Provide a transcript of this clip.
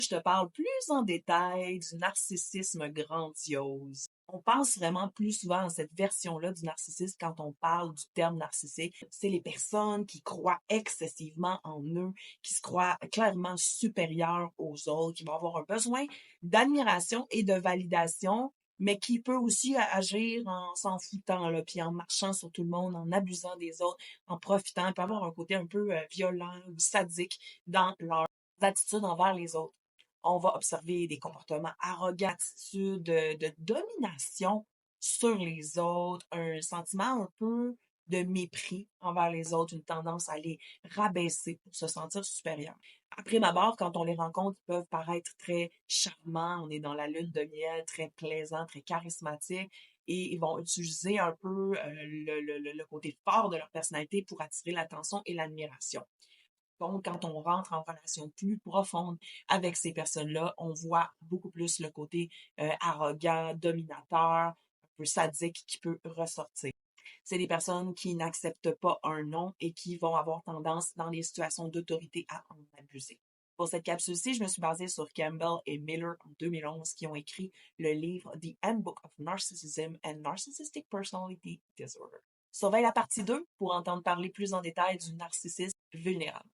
Je te parle plus en détail du narcissisme grandiose. On pense vraiment plus souvent à cette version-là du narcissisme quand on parle du terme narcissique. C'est les personnes qui croient excessivement en eux, qui se croient clairement supérieures aux autres, qui vont avoir un besoin d'admiration et de validation, mais qui peut aussi agir en s'en foutant, là, puis en marchant sur tout le monde, en abusant des autres, en profitant. Il peut avoir un côté un peu violent ou sadique dans leurs attitudes envers les autres. On va observer des comportements arrogants, attitudes de domination sur les autres, un sentiment un peu de mépris envers les autres, une tendance à les rabaisser pour se sentir supérieur. Après ma barre, quand on les rencontre, ils peuvent paraître très charmants, on est dans la lune de miel, très plaisant, très charismatique, et ils vont utiliser un peu le côté fort de leur personnalité pour attirer l'attention et l'admiration. Donc, quand on rentre en relation plus profonde avec ces personnes-là, on voit beaucoup plus le côté arrogant, dominateur, un peu sadique qui peut ressortir. C'est des personnes qui n'acceptent pas un non et qui vont avoir tendance, dans les situations d'autorité, à en abuser. Pour cette capsule-ci, je me suis basée sur Campbell et Miller en 2011 qui ont écrit le livre The Handbook of Narcissism and Narcissistic Personality Disorder. Surveille la partie 2 pour entendre parler plus en détail du narcissisme vulnérable.